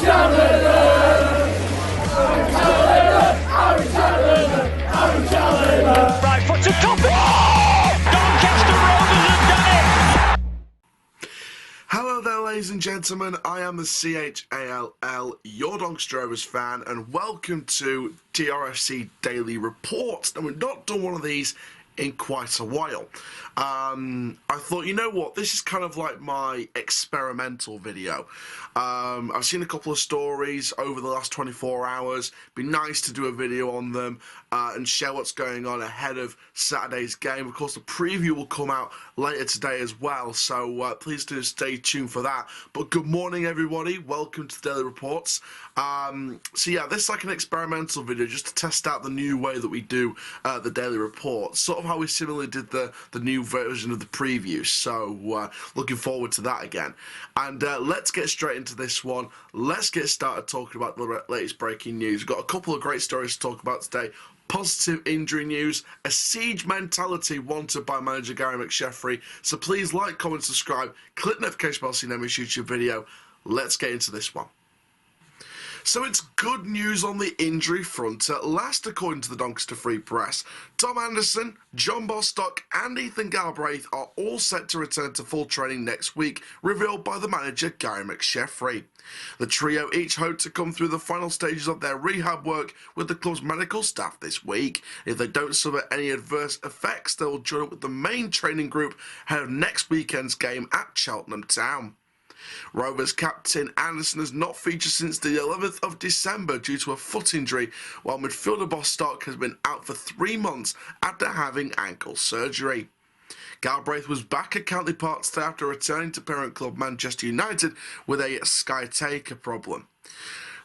Right foot to top. Doncaster Rovers have done it. Hello there, ladies and gentlemen. I am the CHALL, your Doncaster Rovers fan, and welcome to DRFC Daily Reports. Now, we've not done one of these in quite a while. I thought, you know what, this is kind of like my experimental video. I've seen a couple of stories over the last 24 hours. Be nice to do a video on them and share what's going on ahead of Saturday's game. Of course, the preview will come out later today as well, so please do stay tuned for that. But good morning, everybody. Welcome to the Daily Reports. So yeah, this is like an experimental video just to test out the new way that we do the Daily Reports. Sort of how we similarly did the new version of the preview. So looking forward to that again. And let's get straight into this one. Let's get started talking about the latest breaking news. We've got a couple of great stories to talk about today. Positive injury news, a siege mentality wanted by manager Gary McSheffrey. So please like, comment, subscribe, click the notification bell so you never miss a YouTube video. Let's get into this one. So it's good news on the injury front at last, according to the Doncaster Free Press. Tom Anderson, John Bostock and Ethan Galbraith are all set to return to full training next week, revealed by the manager Gary McSheffrey. The trio each hope to come through the final stages of their rehab work with the club's medical staff this week. If they don't suffer any adverse effects, they will join up with the main training group ahead of next weekend's game at Cheltenham Town. Rovers captain Anderson has not featured since the 11th of December due to a foot injury, while midfielder Bostock has been out for 3 months after having ankle surgery. Galbraith was back at County Park today after returning to parent club Manchester United with a sciatica problem.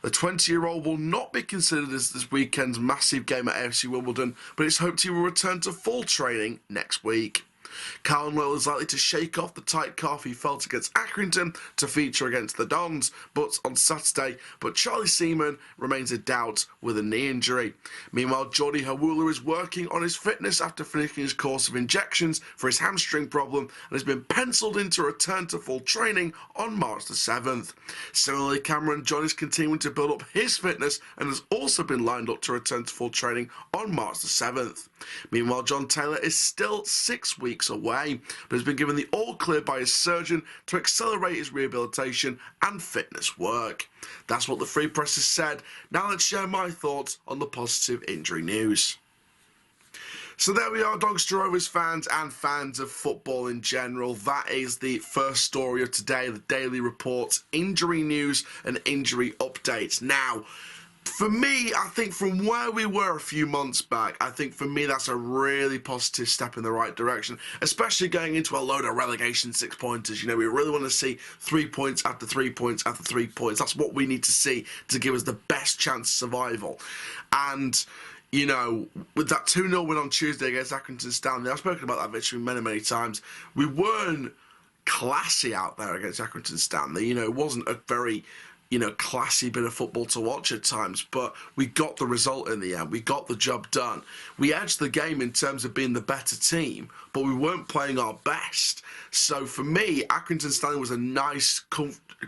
The 20-year-old will not be considered as this weekend's massive game at AFC Wimbledon, but it's hoped he will return to full training next week. Carnwell is likely to shake off the tight calf he felt against Accrington to feature against the Dons on Saturday, but Charlie Seaman remains a doubt with a knee injury. Meanwhile, Jordi Hawula is working on his fitness after finishing his course of injections for his hamstring problem and has been penciled in to return to full training on March the 7th. Similarly, Cameron John is continuing to build up his fitness and has also been lined up to return to full training on March the 7th. Meanwhile, John Taylor is still 6 weeks away, but has been given the all-clear by his surgeon to accelerate his rehabilitation and fitness work. That's what the Free Press has said. Now let's share my thoughts on the positive injury news. So there we are, Doncaster Rovers fans and fans of football in general. That is the first story of today, the Daily Reports, injury news and injury updates. Now, for me, I think from where we were a few months back, I think for me that's a really positive step in the right direction, especially going into a load of relegation 6-pointers. You know, we really want to see 3 points after 3 points after 3 points. That's what we need to see to give us the best chance of survival. And, you know, with that 2-0 win on Tuesday against Accrington Stanley, I've spoken about that victory many, many times. We weren't classy out there against Accrington Stanley. You know, it wasn't a very classy bit of football to watch at times, but we got the result in the end. We got the job done. We edged the game in terms of being the better team, but we weren't playing our best. So for me, Accrington Stanley was a nice,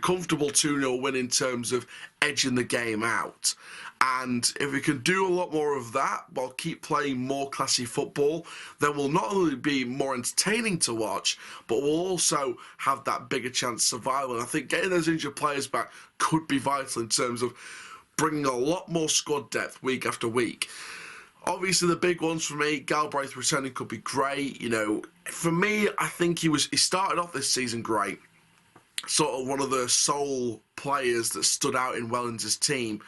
comfortable 2-0 win in terms of edging the game out. And if we can do a lot more of that while keep playing more classy football, then we'll not only be more entertaining to watch, but we'll also have that bigger chance of survival. And I think getting those injured players back could be vital in terms of bringing a lot more squad depth week after week. Obviously, the big ones for me, Galbraith returning could be great. You know, for me, I think he started off this season great. Sort of one of the sole players that stood out in Wellens' team.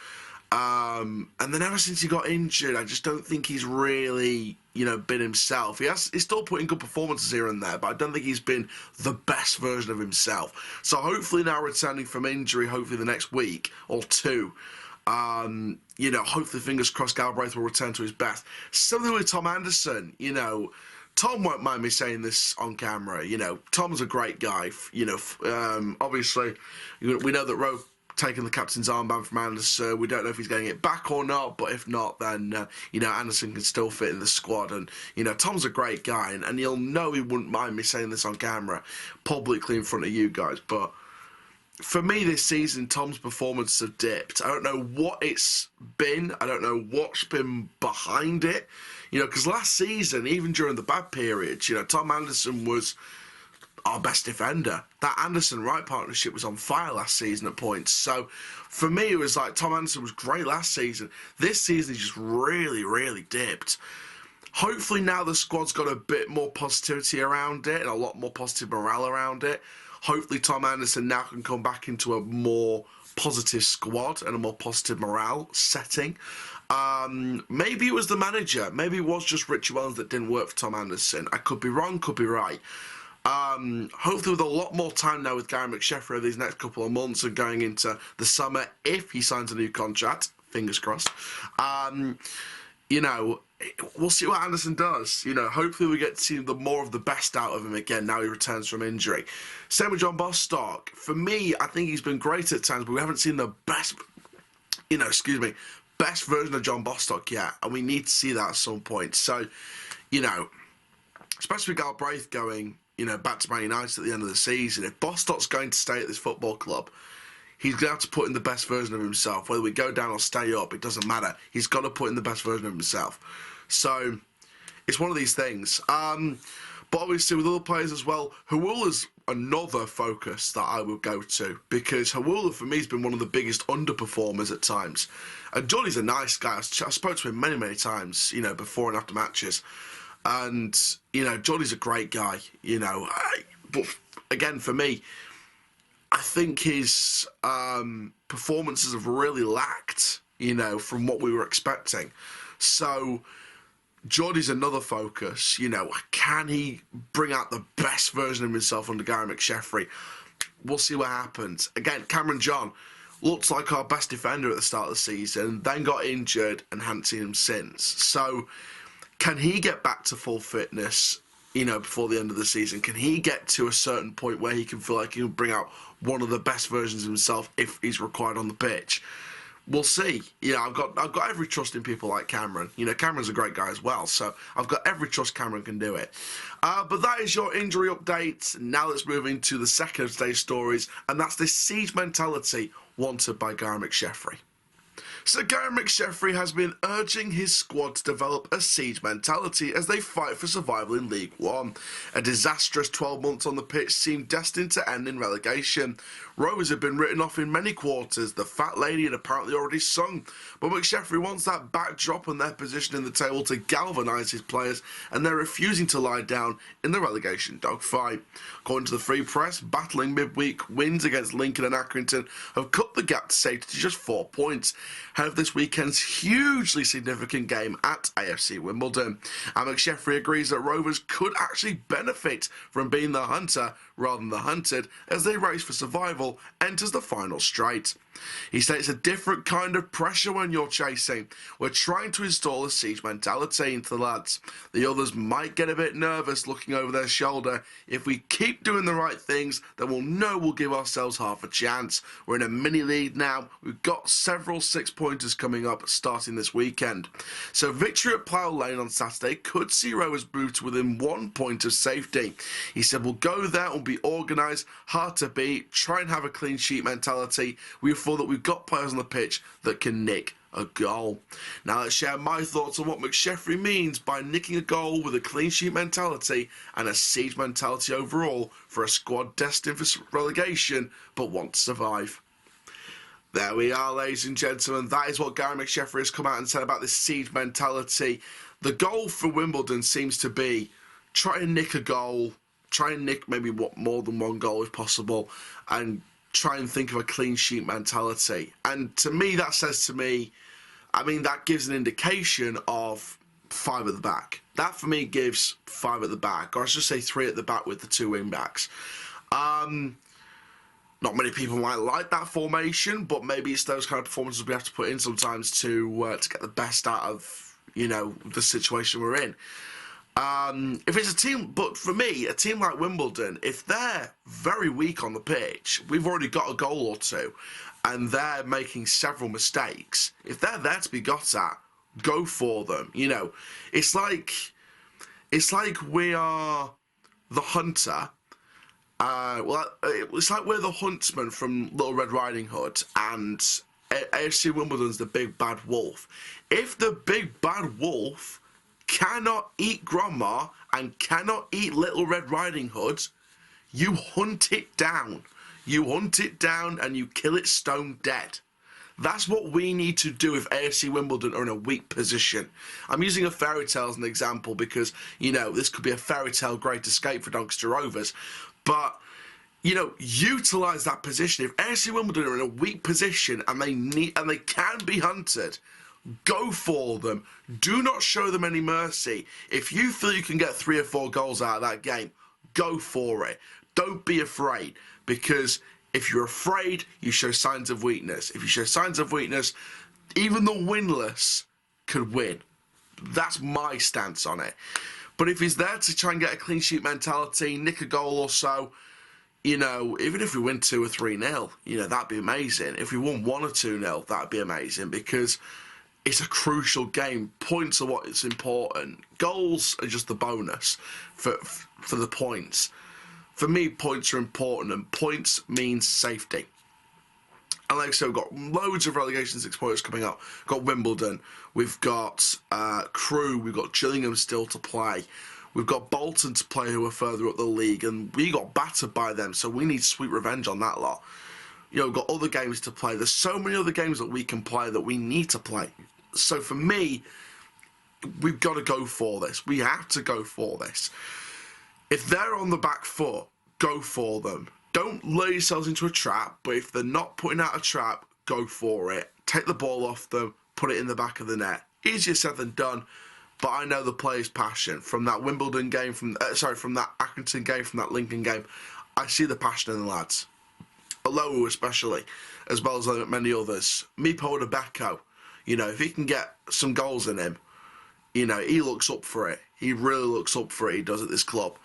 And then ever since he got injured, I just don't think he's really, been himself. He's still putting good performances here and there, but I don't think he's been the best version of himself. So hopefully now returning from injury, hopefully the next week or two, hopefully fingers crossed Galbraith will return to his best. Something with Tom Anderson, Tom won't mind me saying this on camera. Tom's a great guy. Obviously, we know that Rowe taking the captain's armband from Anderson. We don't know if he's getting it back or not, but if not, then, Anderson can still fit in the squad. And, Tom's a great guy, and you'll know he wouldn't mind me saying this on camera, publicly in front of you guys. But, for me this season, Tom's performances have dipped. I don't know what it's been. I don't know what's been behind it. Because last season, even during the bad periods, Tom Anderson was our best defender. That Anderson-Wright partnership was on fire last season at points. So for me, it was like Tom Anderson was great last season. This season, he just really, really dipped. Hopefully now the squad's got a bit more positivity around it and a lot more positive morale around it. Hopefully Tom Anderson now can come back into a more positive squad and a more positive morale setting. Maybe it was the manager. Maybe it was just Richie Wellens that didn't work for Tom Anderson. I could be wrong, could be right. Hopefully with a lot more time now with Gary McSheffrey over these next couple of months and going into the summer, if he signs a new contract, fingers crossed, we'll see what Anderson does. Hopefully we get to see more of the best out of him again now he returns from injury. Same with John Bostock. For me, I think he's been great at times, but we haven't seen the best, best version of John Bostock yet, and we need to see that at some point. So, especially with Galbraith going, back to Man United at the end of the season, if Bostock's going to stay at this football club, he's going to have to put in the best version of himself. Whether we go down or stay up, it doesn't matter. He's got to put in the best version of himself. So, it's one of these things. But obviously with other players as well, Hawula's another focus that I would go to, because Hawula for me has been one of the biggest underperformers at times. And Johnny's a nice guy. I spoke to him many, many times, before and after matches. And, Johnny's a great guy, but again, for me, I think his performances have really lacked, from what we were expecting. So Geordie's another focus. Can he bring out the best version of himself under Gary McSheffrey? We'll see what happens. Again, Cameron John looks like our best defender at the start of the season, then got injured and hadn't seen him since. So can he get back to full fitness, before the end of the season? Can he get to a certain point where he can feel like he can bring out one of the best versions of himself if he's required on the pitch? We'll see. I've got every trust in people like Cameron. Cameron's a great guy as well, so I've got every trust Cameron can do it. But that is your injury update. Now let's move into the second of today's stories, and that's this siege mentality wanted by Gary McSheffrey. So Gary McSheffrey has been urging his squad to develop a siege mentality as they fight for survival in League One. A disastrous 12 months on the pitch seemed destined to end in relegation. Rovers have been written off in many quarters. The fat lady had apparently already sung. But McSheffrey wants that backdrop on their position in the table to galvanise his players, and they're refusing to lie down in the relegation dogfight. According to the Free Press, battling midweek wins against Lincoln and Accrington have cut the gap to safety to just 4 points ahead of this weekend's hugely significant game at AFC Wimbledon. And McSheffrey agrees that Rovers could actually benefit from being the hunter rather than the hunted as they race for survival enters the final straight. He states a different kind of pressure when you're chasing. We're trying to install a siege mentality into the lads. The others might get a bit nervous looking over their shoulder. If we keep doing the right things, then we'll know we'll give ourselves half a chance. We're in a mini lead now. We've got several 6-pointers coming up starting this weekend. So victory at Plough Lane on Saturday could see Rovers move to within 1 point of safety. He said we'll go there, we'll be organised, hard to beat, try and have a clean sheet mentality. We feel that we've got players on the pitch that can nick a goal. Now let's share my thoughts on what McSheffrey means by nicking a goal with a clean sheet mentality and a siege mentality overall for a squad destined for relegation but want to survive. There we are, ladies and gentlemen. That is what Gary McSheffrey has come out and said about this siege mentality. The goal for Wimbledon seems to be try and nick a goal, try and nick maybe more than one goal if possible, and try and think of a clean sheet mentality. And to me, that says to me, that gives an indication of 5 at the back. That for me gives 5 at the back, or I should say 3 at the back with the 2 wing backs. Not many people might like that formation, but maybe it's those kind of performances we have to put in sometimes to get the best out of, the situation we're in. If it's a team, but for me, a team like Wimbledon, if they're very weak on the pitch, we've already got a goal or 2, and they're making several mistakes. If they're there to be got at, go for them. It's like we are the hunter, It's like we're the huntsman from Little Red Riding Hood, and AFC Wimbledon's the big bad wolf. If the big bad wolf cannot eat Grandma and cannot eat Little Red Riding Hood, you hunt it down. You hunt it down and you kill it stone dead. That's what we need to do if AFC Wimbledon are in a weak position. I'm using a fairy tale as an example because, this could be a fairy tale great escape for Doncaster Rovers. But, utilise that position. If AFC Wimbledon are in a weak position and they can be hunted, go for them. Do not show them any mercy. If you feel you can get 3 or 4 goals out of that game, go for it. Don't be afraid, because if you're afraid, you show signs of weakness. If you show signs of weakness, even the winless could win. That's my stance on it. But if he's there to try and get a clean sheet mentality, nick a goal or so, even if we win 2 or 3-0, that'd be amazing. If we won 1 or 2-0, that'd be amazing, because it's a crucial game. Points are what's important. Goals are just the bonus for the points. For me, points are important, and points means safety. And like I said, we've got loads of relegation 6 pointers coming up. We've got Wimbledon, we've got Crewe, we've got Gillingham still to play. We've got Bolton to play, who are further up the league, and we got battered by them, so we need sweet revenge on that lot. We've got other games to play. There's so many other games that we can play that we need to play. So for me, we've got to go for this. We have to go for this. If they're on the back foot, go for them. Don't lure yourselves into a trap, but if they're not putting out a trap, go for it. Take the ball off them, put it in the back of the net. Easier said than done, but I know the players' passion. From that Wimbledon game, from that Accrington game, from that Lincoln game, I see the passion in the lads. Alowu especially, as well as many others. Mipo Odebeko, if he can get some goals in him, he looks up for it. He really looks up for it, he does at this club.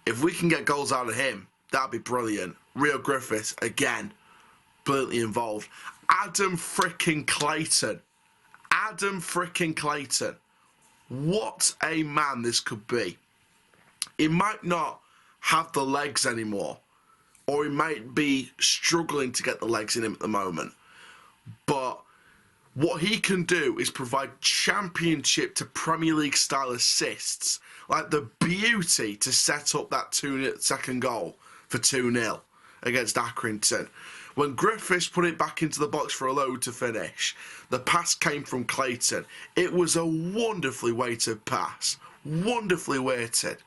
If we can get goals out of him, that'd be brilliant. Rio Griffiths, again, brilliantly involved. Adam frickin' Clayton. What a man this could be. He might not have the legs anymore, or he might be struggling to get the legs in him at the moment. But what he can do is provide championship to Premier League style assists, like the beauty to set up that second goal for 2-0 against Accrington. When Griffiths put it back into the box for a load to finish, the pass came from Clayton. It was a wonderfully weighted pass. Wonderfully weighted.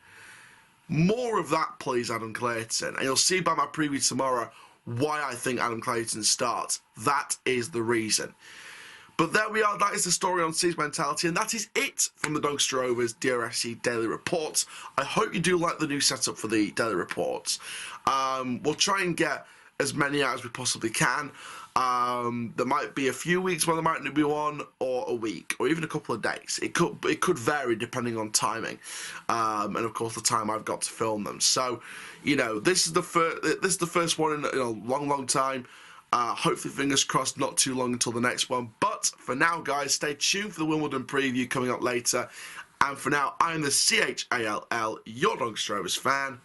More of that, please, Adam Clayton. And you'll see by my preview tomorrow why I think Adam Clayton starts. That is the reason. But there we are, that is the story on siege mentality, and that is it from the Doncaster Rovers DRFC Daily Reports. I hope you do like the new setup for the Daily Reports. We'll try and get as many out as we possibly can. There might be a few weeks where there might be one, or a week, or even a couple of days. It could vary depending on timing, and of course the time I've got to film them. So, this is the first one in a long time. Hopefully, fingers crossed, not too long until the next one. But for now, guys, stay tuned for the Wimbledon preview coming up later. And for now, I am the CHALL, your Doncaster Rovers fan.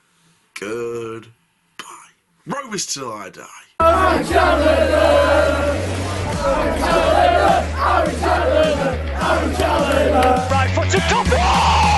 Goodbye. Rovers till I die. Right foot to top.